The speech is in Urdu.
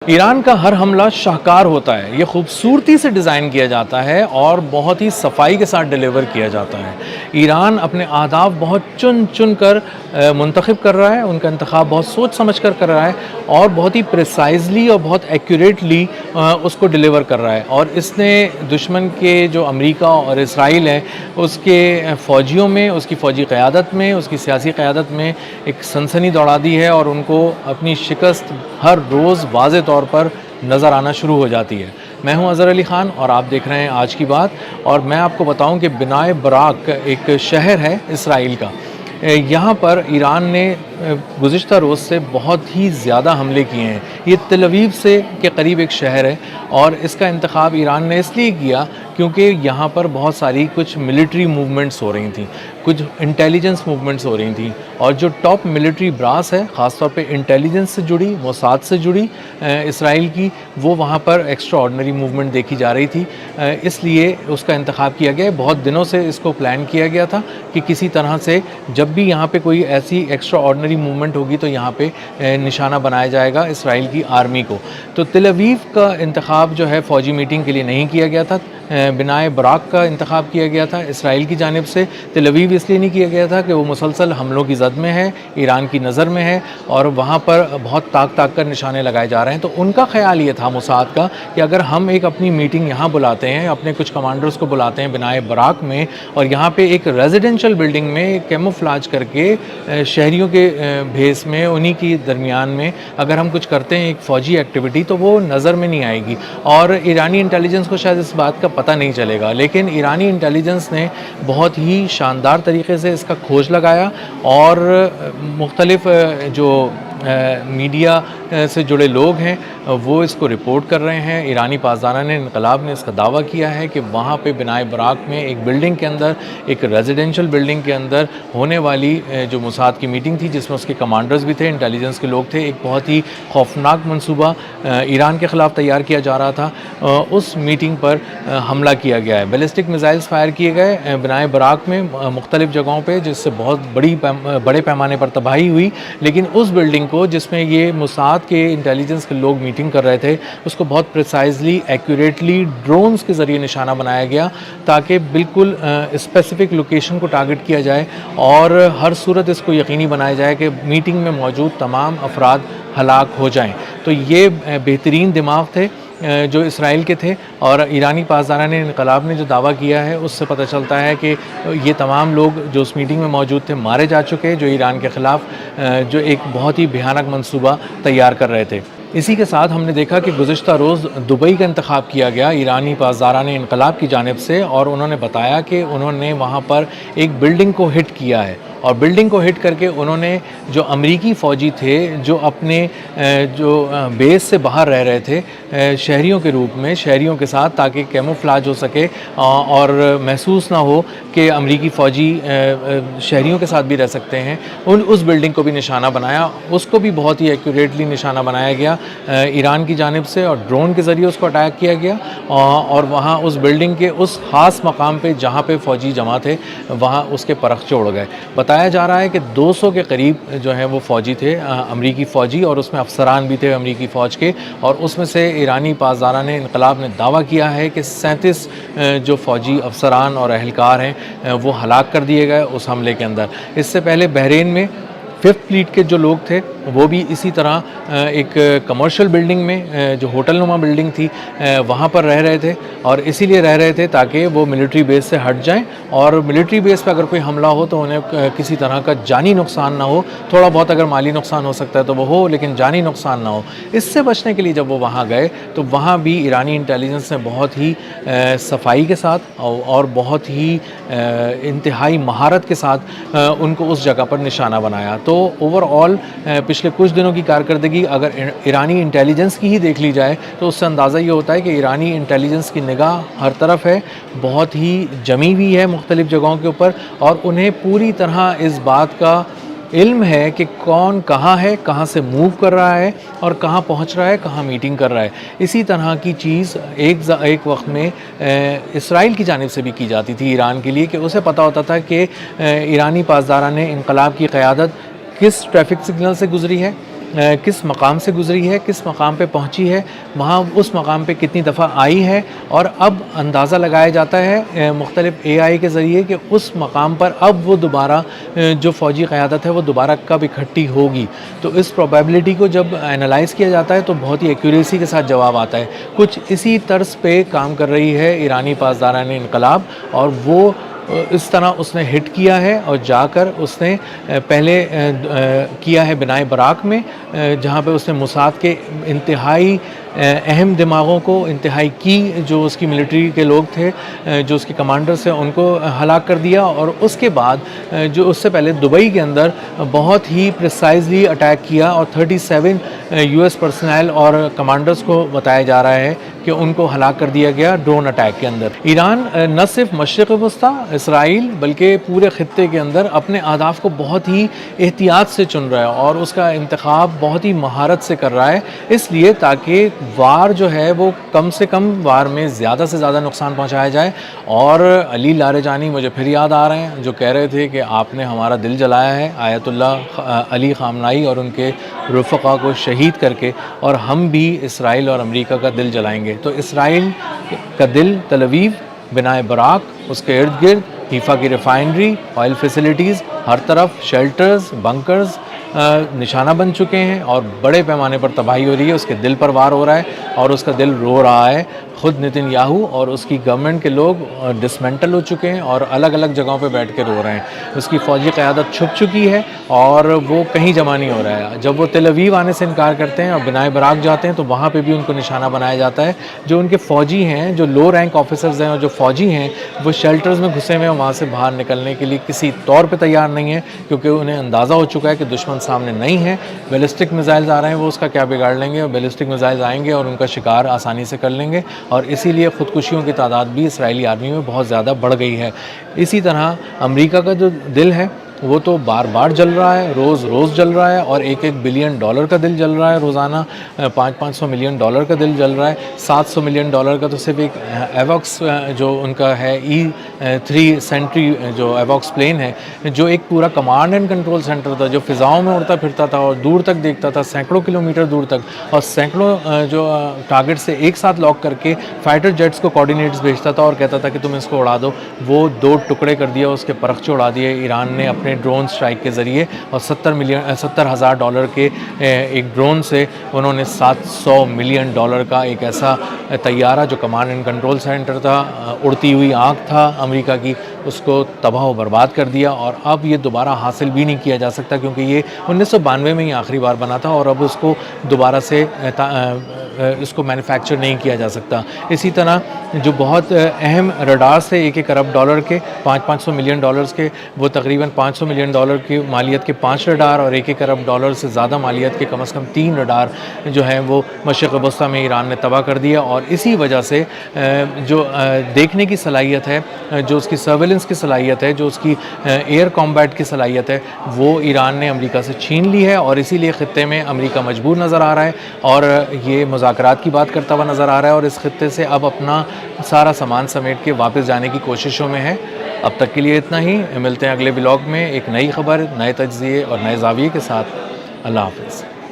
ایران کا ہر حملہ شاہکار ہوتا ہے، یہ خوبصورتی سے ڈیزائن کیا جاتا ہے اور بہت ہی صفائی کے ساتھ ڈیلیور کیا جاتا ہے۔ ایران اپنے اہداف بہت چن کر منتخب کر رہا ہے، ان کا انتخاب بہت سوچ سمجھ کر رہا ہے اور بہت ہی پریسائزلی اور بہت ایکوریٹلی اس کو ڈیلیور کر رہا ہے۔ اور اس نے دشمن کے جو امریکہ اور اسرائیل ہے اس کے فوجیوں میں، اس کی فوجی قیادت میں، اس کی سیاسی قیادت میں ایک سنسنی دوڑا دی ہے اور ان کو اپنی شکست ہر روز واضح طور پر نظر آنا شروع ہو جاتی ہے۔ میں ہوں اظہر علی خان اور آپ دیکھ رہے ہیں آج کی بات، اور میں آپ کو بتاؤں کہ بنائے براق ایک شہر ہے اسرائیل کا، یہاں پر ایران نے گزشتہ روز سے بہت ہی زیادہ حملے کیے ہیں۔ یہ تل ابیب سے کے قریب ایک شہر ہے اور اس کا انتخاب ایران نے اس لیے کیا کیونکہ یہاں پر بہت ساری کچھ ملٹری موومنٹس ہو رہی تھیں، کچھ انٹیلیجنس موومنٹس ہو رہی تھیں، اور جو ٹاپ ملٹری براس ہے خاص طور پہ انٹیلیجنس سے جڑی، موساد سے جڑی اسرائیل کی، وہ وہاں پر ایکسٹرا آرڈنری موومنٹ دیکھی جا رہی تھی، اس لیے اس کا انتخاب کیا گیا۔ بہت دنوں سے اس کو پلان کیا گیا تھا کہ کسی طرح سے جب بھی یہاں پہ کوئی ایسی ایکسٹرا آرڈنری موومنٹ ہوگی تو یہاں پہ نشانہ بنایا جائے گا اسرائیل کی آرمی کو۔ تو تل ابیب کا انتخاب جو ہے فوجی میٹنگ کے لیے نہیں کیا گیا تھا، بنائے براق کا انتخاب کیا گیا تھا اسرائیل کی جانب سے۔ تل ابیب اس لیے نہیں کیا گیا تھا کہ وہ مسلسل حملوں کی زد میں ہے، ایران کی نظر میں ہے اور وہاں پر بہت طاق کر نشانے لگائے جا رہے ہیں۔ تو ان کا خیال یہ تھا موساد کا کہ اگر ہم ایک اپنی میٹنگ یہاں بلاتے ہیں، اپنے کچھ کمانڈرز کو بلاتے ہیں بنائے براق میں، اور یہاں پہ ایک ریزیڈنشل بلڈنگ میں کیموفلاج کر کے شہریوں کے بھیس میں انہی کی درمیان میں اگر ہم کچھ کرتے ہیں ایک فوجی ایکٹیویٹی، تو وہ نظر میں نہیں آئے گی اور ایرانی انٹیلیجنس کو شاید اس بات کا پتہ نہیں چلے گا۔ لیکن ایرانی انٹیلیجنس نے بہت ہی شاندار طریقے سے اس کا کھوج لگایا اور مختلف جو میڈیا سے جڑے لوگ ہیں وہ اس کو رپورٹ کر رہے ہیں۔ ایرانی پاسداران انقلاب نے اس کا دعویٰ کیا ہے کہ وہاں پہ بنائے براق میں ایک بلڈنگ کے اندر، ایک ریزیڈنشل بلڈنگ کے اندر ہونے والی جو موساد کی میٹنگ تھی جس میں اس کے کمانڈرز بھی تھے، انٹیلیجنس کے لوگ تھے، ایک بہت ہی خوفناک منصوبہ ایران کے خلاف تیار کیا جا رہا تھا، اس میٹنگ پر حملہ کیا گیا ہے۔ بیلسٹک میزائلز فائر کیے گئے بنائے براق میں مختلف جگہوں پہ، جس سے بہت بڑے پیمانے پر تباہی ہوئی، لیکن اس بلڈنگ کو جس میں یہ موساد کے انٹیلیجنس کے لوگ میٹنگ کر رہے تھے اس کو بہت پریسائزلی ایکوریٹلی ڈرونز کے ذریعے نشانہ بنایا گیا تاکہ بالکل اسپیسیفک لوکیشن کو ٹارگٹ کیا جائے اور ہر صورت اس کو یقینی بنایا جائے کہ میٹنگ میں موجود تمام افراد ہلاک ہو جائیں۔ تو یہ بہترین دماغ تھے جو اسرائیل کے تھے، اور ایرانی پاسداران انقلاب نے جو دعویٰ کیا ہے اس سے پتہ چلتا ہے کہ یہ تمام لوگ جو اس میٹنگ میں موجود تھے مارے جا چکے، جو ایران کے خلاف جو ایک بہت ہی بھیانک منصوبہ تیار کر رہے تھے۔ اسی کے ساتھ ہم نے دیکھا کہ گزشتہ روز دبئی کا انتخاب کیا گیا ایرانی پاسداران انقلاب کی جانب سے، اور انہوں نے بتایا کہ انہوں نے وہاں پر ایک بلڈنگ کو ہٹ کیا ہے، اور بلڈنگ کو ہٹ کر کے انہوں نے جو امریکی فوجی تھے جو اپنے جو بیس سے باہر رہ رہے تھے شہریوں کے روپ میں، شہریوں کے ساتھ، تاکہ کیموفلاج ہو سکے اور محسوس نہ ہو کہ امریکی فوجی شہریوں کے ساتھ بھی رہ سکتے ہیں، اس بلڈنگ کو بھی نشانہ بنایا، اس کو بھی بہت ہی ایکوریٹلی نشانہ بنایا گیا ایران کی جانب سے، اور ڈرون کے ذریعے اس کو اٹیک کیا گیا، اور وہاں اس بلڈنگ کے اس خاص مقام پہ جہاں پہ فوجی جمع تھے وہاں اس کے پرخچے اڑ گئے۔ بتایا جا رہا ہے کہ 200 کے قریب جو ہیں وہ فوجی تھے، امریکی فوجی، اور اس میں افسران بھی تھے امریکی فوج کے، اور اس میں سے ایرانی پاسداران انقلاب نے دعویٰ کیا ہے کہ 37 جو فوجی افسران اور اہلکار ہیں وہ ہلاک کر دیے گئے اس حملے کے اندر۔ اس سے پہلے بحرین میں 5th فلیٹ کے جو لوگ تھے وہ بھی اسی طرح ایک کمرشل بلڈنگ میں جو ہوٹل نما بلڈنگ تھی وہاں پر رہ رہے تھے، اور اسی لیے رہ رہے تھے تاکہ وہ ملٹری بیس سے ہٹ جائیں، اور ملٹری بیس پہ اگر کوئی حملہ ہو تو انہیں کسی طرح کا جانی نقصان نہ ہو، تھوڑا بہت اگر مالی نقصان ہو سکتا ہے تو وہ ہو، لیکن جانی نقصان نہ ہو۔ اس سے بچنے کے لیے جب وہ وہاں گئے تو وہاں بھی ایرانی انٹیلیجنس نے بہت ہی صفائی کے ساتھ اور بہت ہی انتہائی مہارت کے ساتھ ان کو اس جگہ پر نشانہ بنایا۔ تو اوور آل پچھلے کچھ دنوں کی کارکردگی اگر ایرانی انٹیلیجنس کی ہی دیکھ لی جائے تو اس سے اندازہ یہ ہوتا ہے کہ ایرانی انٹیلیجنس کی نگاہ ہر طرف ہے، بہت ہی جمی ہوئی ہے مختلف جگہوں کے اوپر، اور انہیں پوری طرح اس بات کا علم ہے کہ کون کہاں ہے، کہاں سے موو کر رہا ہے اور کہاں پہنچ رہا ہے، کہاں میٹنگ کر رہا ہے۔ اسی طرح کی چیز ایک وقت میں اسرائیل کی جانب سے بھی کی جاتی تھی ایران کے لیے، کہ اسے پتہ ہوتا تھا کہ ایرانی پاسداران انقلاب کی قیادت کس ٹریفک سگنل سے گزری ہے، کس مقام سے گزری ہے، کس مقام پہ پہنچی ہے، وہاں اس مقام پہ کتنی دفعہ آئی ہے، اور اب اندازہ لگایا جاتا ہے مختلف AI کے ذریعے کہ اس مقام پر اب وہ دوبارہ جو فوجی قیادت ہے وہ دوبارہ کب اکٹھی ہوگی. تو اس پروبیبلٹی کو جب انالائز کیا جاتا ہے تو بہت ہی ایکوریسی کے ساتھ جواب آتا ہے. کچھ اسی طرز پہ کام کر رہی ہے ایرانی پاسداران انقلاب، اور وہ اس طرح اس نے ہٹ کیا ہے، اور جا کر اس نے پہلے کیا ہے بنائے براق میں، جہاں پہ اس نے موساد کے انتہائی اہم دماغوں کو، انتہائی جو اس کی ملٹری کے لوگ تھے، جو اس کے کمانڈرز تھے، ان کو ہلاک کر دیا. اور اس کے بعد جو اس سے پہلے دبئی کے اندر بہت ہی پریسائزلی اٹیک کیا، اور 37 US پرسنل اور کمانڈرز کو بتایا جا رہا ہے کہ ان کو ہلاک کر دیا گیا ڈرون اٹیک کے اندر. ایران نہ صرف مشرق وسطیٰ اسرائیل بلکہ پورے خطے کے اندر اپنے اہداف کو بہت ہی احتیاط سے چن رہا ہے، اور اس کا انتخاب بہت ہی مہارت سے کر رہا ہے، اس لیے تاکہ وار جو ہے وہ کم سے کم وار میں زیادہ سے زیادہ نقصان پہنچایا جائے. اور علی لاریجانی مجھے پھر یاد آ رہے ہیں، جو کہہ رہے تھے کہ آپ نے ہمارا دل جلایا ہے آیت اللہ علی خامنائی اور ان کے رفقا کو شہید کر کے، اور ہم بھی اسرائیل اور امریکہ کا دل جلائیں گے. تو اسرائیل کا دل تل ابیب، بنائے براق، اس کے ارد گرد حیفا کی ریفائنری، آئل فیسلٹیز، ہر طرف شیلٹرز، بنکرز نشانہ بن چکے ہیں، اور بڑے پیمانے پر تباہی ہو رہی ہے. اس کے دل پر وار ہو رہا ہے، اور اس کا دل رو رہا ہے. خود نتن یاہو اور اس کی گورنمنٹ کے لوگ ڈسمنٹل ہو چکے ہیں، اور الگ الگ جگہوں پہ بیٹھ کے رو رہے ہیں. اس کی فوجی قیادت چھپ چکی ہے، اور وہ کہیں جمع نہیں ہو رہا ہے. جب وہ تل ابیب آنے سے انکار کرتے ہیں اور بنائے براق جاتے ہیں تو وہاں پہ بھی ان کو نشانہ بنایا جاتا ہے. جو ان کے فوجی ہیں، جو لو رینک آفیسرز ہیں اور جو فوجی ہیں، وہ شیلٹرز میں گھسے ہوئے ہیں، وہاں سے باہر نکلنے کے لیے کسی طور پہ تیار نہیں ہیں، کیونکہ انہیں اندازہ ہو چکا ہے کہ دشمن سامنے نہیں ہے. بیلسٹک میزائلز آ رہے ہیں، وہ اس کا کیا بگاڑ لیں گے، اور بیلسٹک میزائلز آئیں گے اور ان کا شکار آسانی سے کر لیں گے. اور اسی لیے خودکشیوں کی تعداد بھی اسرائیلی آرمی میں بہت زیادہ بڑھ گئی ہے. اسی طرح امریکہ کا جو دل ہے وہ تو بار بار جل رہا ہے، روز روز جل رہا ہے، اور $1 بلین کا دل جل رہا ہے روزانہ. $500 ملین کا دل جل رہا ہے. $700 ملین کا تو صرف ایک ایوکس جو ان کا ہے E-3 سینٹری جو ایوکس پلین ہے، جو ایک پورا کمانڈ اینڈ کنٹرول سینٹر تھا، جو فضاؤں میں اڑتا پھرتا تھا اور دور تک دیکھتا تھا، سینکڑوں کلومیٹر دور تک، اور سینکڑوں جو ٹارگٹ سے ایک ساتھ لاک کر کے فائٹر جیٹس کو کوآرڈینیٹس بھیجتا تھا اور کہتا تھا کہ تم اس کو اڑا دو. وہ 2 ٹکڑے کر دیا، اس کے پرخچے اڑا دیے ایران نے اپنے ڈرون سٹرائک کے ذریعے. اور $70,000 کے ایک ڈرون سے انہوں نے $700 ملین کا ایک ایسا طیارہ جو کمانڈ اینڈ کنٹرول سینٹر تھا، اڑتی ہوئی آنکھ تھا امریکہ کی، اس کو تباہ و برباد کر دیا. اور اب یہ دوبارہ حاصل بھی نہیں کیا جا سکتا، کیونکہ یہ 1992 میں ہی آخری بار بنا تھا، اور اب اس کو دوبارہ سے اس کو مینوفیکچر نہیں کیا جا سکتا. اسی طرح جو بہت اہم رڈارز تھے $1 ارب کے، $500 ملین کے، وہ تقریباً $500 ملین کی مالیت کے 5 رڈار، اور $1 ارب سے زیادہ مالیت کے کم از کم 3 رڈار جو ہیں وہ مشرق وسطیٰ میں ایران نے تباہ کر دیا. اور اسی وجہ سے جو دیکھنے کی صلاحیت ہے، جو اس کی سرویلنس کی صلاحیت ہے، جو اس کی ایئر کامبیٹ کی صلاحیت ہے، وہ ایران نے امریکہ سے چھین لی ہے. اور اسی لیے خطے میں امریکہ مجبور نظر آ رہا ہے، اور یہ مذاکرات کی بات کرتا ہوا نظر آ رہا ہے، اور اس خطے سے اب اپنا سارا سامان سمیٹ کے واپس جانے کی کوششوں میں ہے. اب تک کے لیے اتنا ہی. ملتے ہیں اگلے ولاگ میں ایک نئی خبر، نئے تجزیے اور نئے زاویے کے ساتھ. اللہ حافظ.